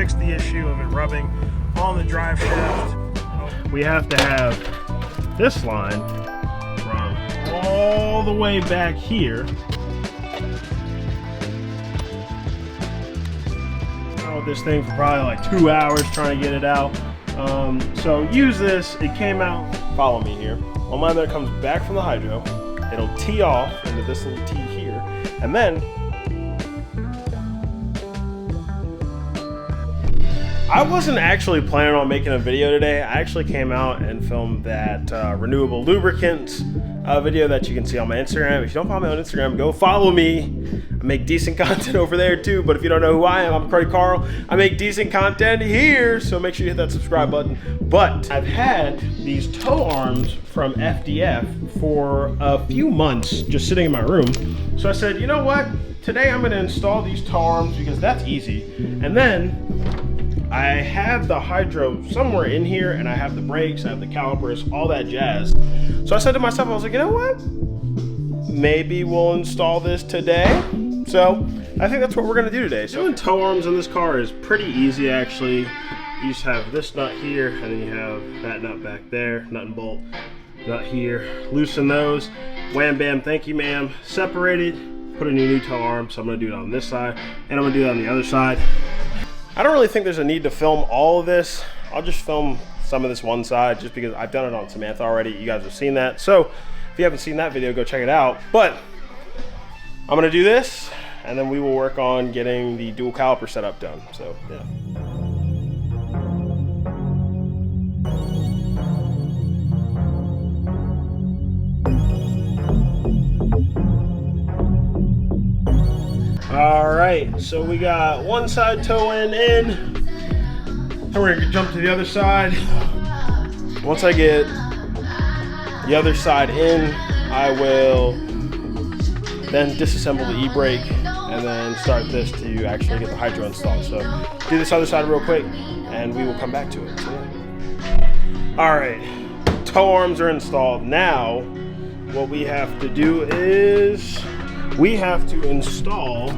fix the issue of it rubbing on the drive shaft. We have to have this line run all the way back here. With this thing for probably like 2 hours trying to get it out. So use this. It came out. Follow me here. On mine, that comes back from the hydro. It'll tee off into this little tee here, and then I wasn't actually planning on making a video today. I actually came out and filmed that renewable lubricants video that you can see on my Instagram. If you don't follow me on Instagram, go follow me. I make decent content over there too, but if you don't know who I am, I'm Kruddykarl. I make decent content here, so make sure you hit that subscribe button. But I've had these tow arms from FDF for a few months just sitting in my room. So I said, you know what? Today I'm gonna install these tow arms because that's easy. And then I have the hydro somewhere in here, and I have the brakes, I have the calipers, all that jazz. So I said to myself, I was like, you know what? Maybe we'll install this today. So I think that's what we're gonna do today. So doing tow arms in this car is pretty easy actually. You just have this nut here, and then you have that nut back there, nut and bolt, nut here. Loosen those, wham bam, thank you ma'am. Separated, put in your new tow arm. So I'm gonna do it on this side, and I'm gonna do it on the other side. I don't really think there's a need to film all of this. I'll just film some of this one side just because I've done it on Samantha already. You guys have seen that. So if you haven't seen that video, go check it out. But I'm gonna do this, and then we will work on getting the dual caliper setup done. So yeah. All right, so we got one side toe in, and we're gonna jump to the other side. Once I get the other side in, I will then disassemble the e-brake and then start this to actually get the hydro installed. So do this other side real quick, and we will come back to it. So, yeah. All right, tow arms are installed. Now, what we have to do is we have to install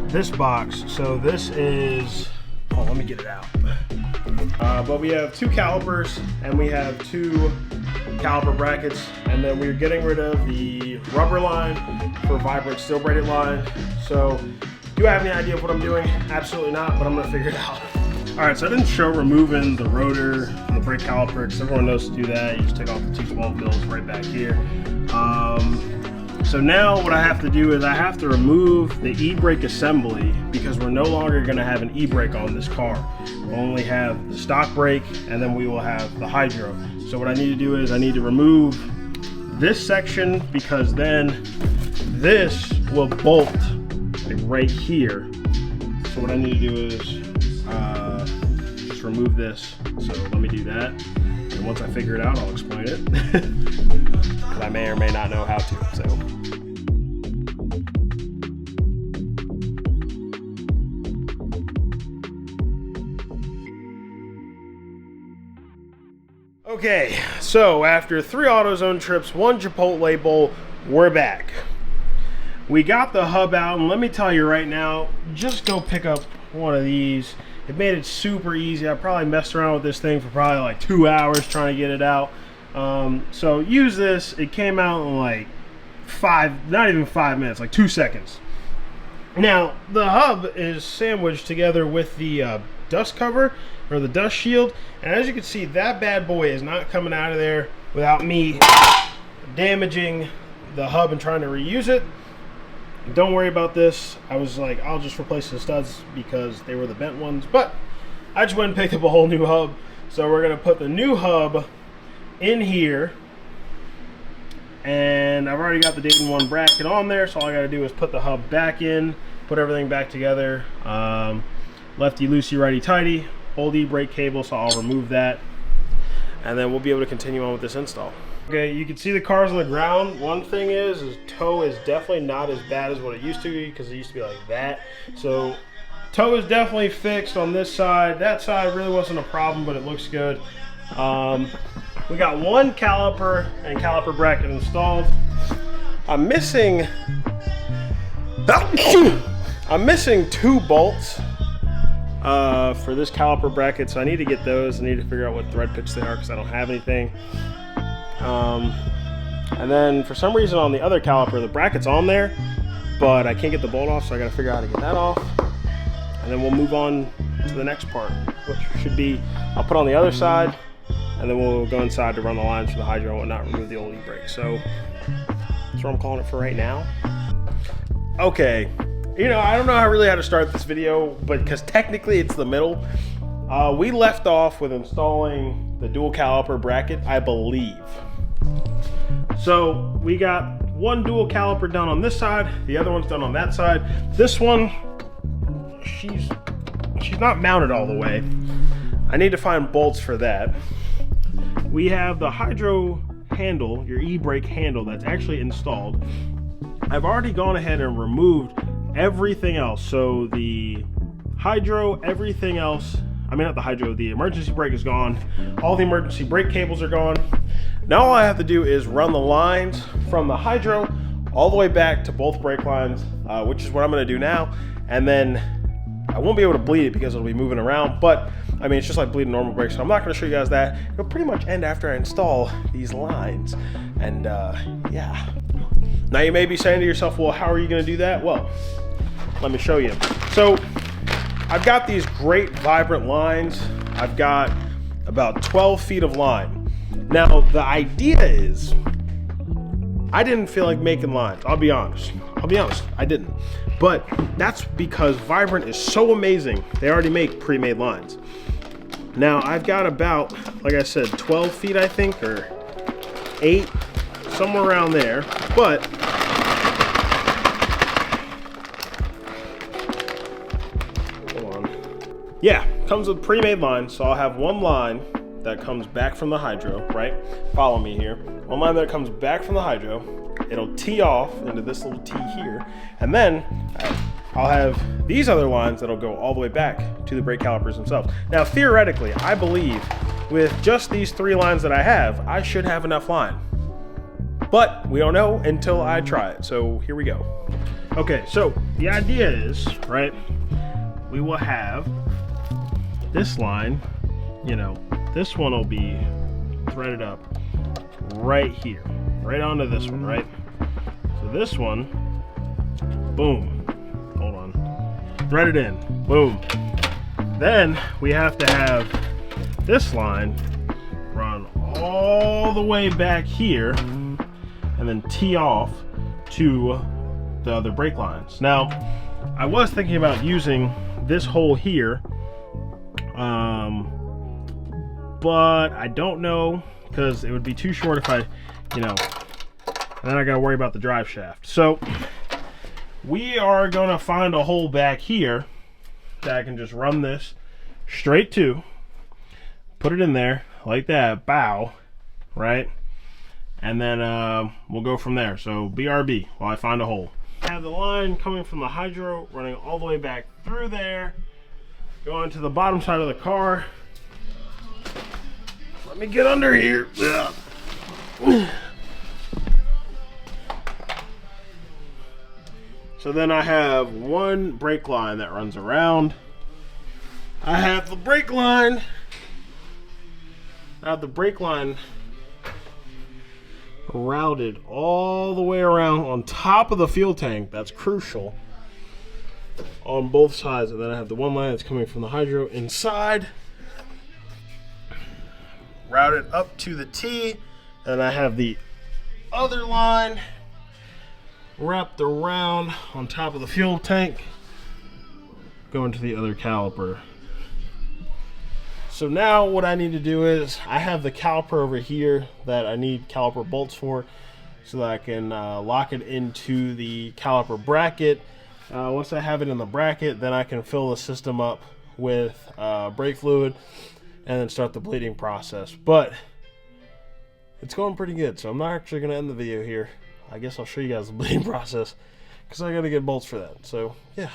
this box. So this is, oh, let me get it out. But we have 2 calipers, and we have 2 caliper brackets, and then we're getting rid of the rubber line for vibrant steel braided line. So do I have any idea of what I'm doing? Absolutely not, but I'm gonna figure it out. All right, so I didn't show removing the rotor and the brake caliper, because everyone knows to do that. You just take off the 2 12 mils right back here. So now what I have to do is I have to remove the e-brake assembly, because we're no longer gonna have an e-brake on this car. We'll only have the stock brake, and then we will have the hydro. So what I need to do is I need to remove this section, because then this will bolt like right here. So what I need to do is just remove this. So let me do that. And once I figure it out, I'll explain it. Because I may or may not know how to, so. Okay, so after 3 AutoZone trips, 1 Chipotle bowl, we're back. We got the hub out, and let me tell you right now, just go pick up one of these. It made it super easy. I probably messed around with this thing for probably like 2 hours trying to get it out. So use this. It came out in like not even 5 minutes, like 2 seconds. Now, the hub is sandwiched together with the dust cover, or the dust shield, and as you can see, that bad boy is not coming out of there without me damaging the hub and trying to reuse it. Don't worry about this. I was like, I'll just replace the studs because they were the bent ones, but I just went and picked up a whole new hub. So we're gonna put the new hub in here, and I've already got the Dayton 1 bracket on there, so all I gotta do is put the hub back in, put everything back together. Lefty loosey, righty tighty, old e-brake cable, so I'll remove that, and then we'll be able to continue on with this install. Okay, you can see the car's on the ground. One thing is toe is definitely not as bad as what it used to be, because it used to be like that. So toe is definitely fixed on this side. That side really wasn't a problem, but it looks good. We got 1 caliper and caliper bracket installed. I'm missing 2 bolts for this caliper bracket, so I need to get those. I need to figure out what thread pitch they are because I don't have anything. And then for some reason on the other caliper, the bracket's on there, but I can't get the bolt off, so I gotta figure out how to get that off. And then we'll move on to the next part, which should be, I'll put on the other side, and then we'll go inside to run the lines for the hydro and whatnot, remove the old e-brake. So that's what I'm calling it for right now. Okay, you know, I don't know really how to start this video, but because technically it's the middle. We left off with installing the dual caliper bracket, I believe. So we got one dual caliper done on this side, the other one's done on that side. This one, she's not mounted all the way. I need to find bolts for that. We have the hydro handle, your e-brake handle, that's actually installed. I've already gone ahead and removed everything else. So the hydro, everything else, I mean not the hydro, the emergency brake is gone. All the emergency brake cables are gone. Now all I have to do is run the lines from the hydro all the way back to both brake lines, which is what I'm gonna do now. And then I won't be able to bleed it because it'll be moving around, but I mean, it's just like bleeding normal brakes, so I'm not gonna show you guys that. It'll pretty much end after I install these lines. And yeah. Now you may be saying to yourself, well, how are you gonna do that? Well, let me show you. So I've got these great vibrant lines. I've got about 12 feet of line. Now, the idea is, I didn't feel like making lines, I'll be honest, I didn't. But that's because Vibrant is so amazing, they already make pre-made lines. Now, I've got about, like I said, 12 feet, I think, or 8, somewhere around there, but hold on. Yeah, comes with pre-made lines, so I'll have one line that comes back from the hydro, right? Follow me here. One line that comes back from the hydro, it'll tee off into this little tee here, and then I'll have these other lines that'll go all the way back to the brake calipers themselves. Now, theoretically, I believe with just these 3 lines that I have, I should have enough line. But we don't know until I try it, so here we go. Okay, so the idea is, right, we will have this line, you know, this one will be threaded up right here, right onto this one, right? So this one, boom, hold on, threaded in, boom. Then we have to have this line run all the way back here and then tee off to the other brake lines. Now, I was thinking about using this hole here, but I don't know because it would be too short if I, you know, and then I gotta worry about the drive shaft. So we are gonna find a hole back here that I can just run this straight to, put it in there like that, bow, right? And then we'll go from there. So BRB while I find a hole. I have the line coming from the hydro running all the way back through there, going to the bottom side of the car. Let me get under here. So then I have one brake line that runs around. I have the brake line. I have the brake line routed all the way around on top of the fuel tank. That's crucial on both sides. And then I have the one line that's coming from the hydro inside, routed up to the T, and I have the other line wrapped around on top of the fuel tank going to the other caliper. So now what I need to do is, I have the caliper over here that I need caliper bolts for so that I can lock it into the caliper bracket. Once I have it in the bracket, then I can fill the system up with brake fluid and then start the bleeding process. But it's going pretty good, so I'm not actually going to end the video here. I guess I'll show you guys the bleeding process because I got to get bolts for that. So yeah.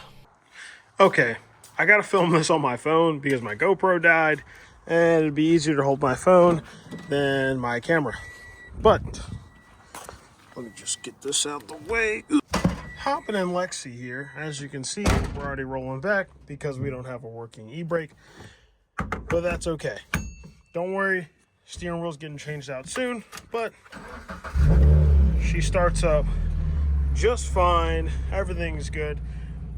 Okay, I got to film this on my phone because my GoPro died, and it'd be easier to hold my phone than my camera. But let me just get this out the way. hopping in Lexi here. As you can see, we're already rolling back because we don't have a working e-brake, but that's okay. Don't worry, steering wheel's getting changed out soon, but she starts up just fine. Everything's good.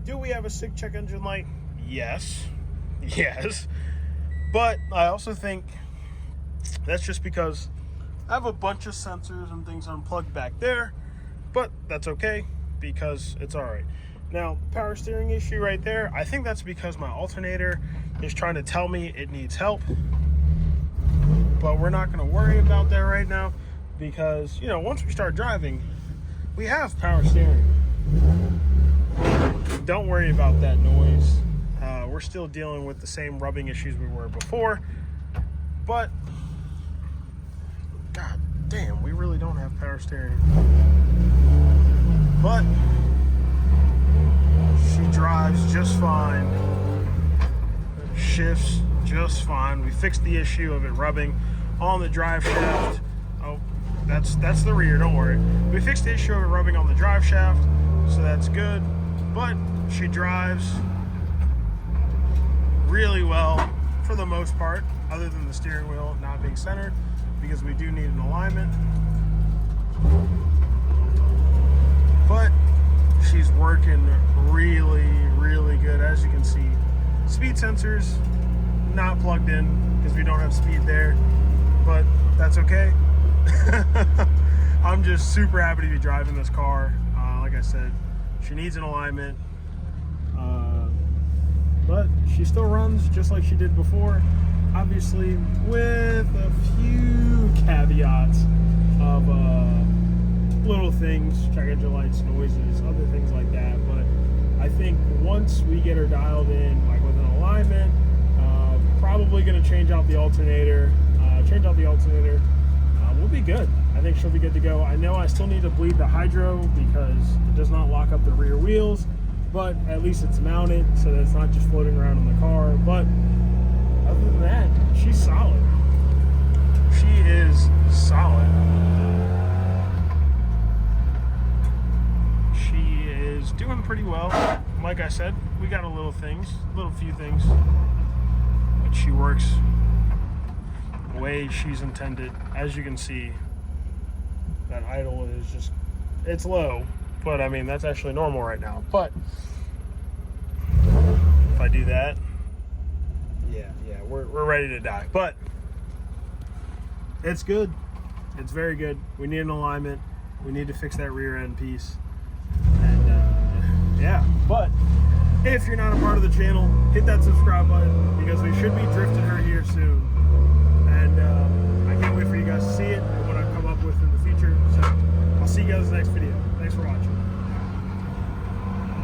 Do we have a sick check engine light? Yes. Yes. But I also think that's just because I have a bunch of sensors and things unplugged back there, but that's okay because it's all right. Now, power steering issue right there, I think that's because my alternator is trying to tell me it needs help, but we're not going to worry about that right now because, you know, once we start driving, we have power steering. Don't worry about that noise. We're still dealing with the same rubbing issues we were before, but god damn, we really don't have power steering. But she drives just fine, shifts just fine. We fixed the issue of it rubbing on the drive shaft. Oh, that's the rear, don't worry. We fixed the issue of it rubbing on the drive shaft, so that's good. But she drives really well for the most part, other than the steering wheel not being centered, because we do need an alignment. But she's working really, really good. As you can see, speed sensors not plugged in because we don't have speed there, but that's okay. I'm just super happy to be driving this car. Like I said, she needs an alignment, but she still runs just like she did before, obviously with a few caveats of little things, check engine lights, noises, other things like that. But I think once we get her dialed in, like with an alignment, probably going to change out the alternator, we'll be good. I think she'll be good to go. I know I still need to bleed the hydro because it does not lock up the rear wheels, but at least it's mounted so that it's not just floating around in the car. But other than that, she's solid. She is solid. She is doing pretty well. Like I said, we got a few things, but she works the way she's intended. As you can see, that idle is just, it's low, but I mean, that's actually normal right now. But if I do that, yeah, we're ready to die. But it's good. It's very good. We need an alignment. We need to fix that rear end piece. And yeah, but if you're not a part of the channel, hit that subscribe button because we should be drifting her here soon. And I can't wait for you guys to see it and what I come up with in the future. So I'll see you guys in the next video. Thanks for watching.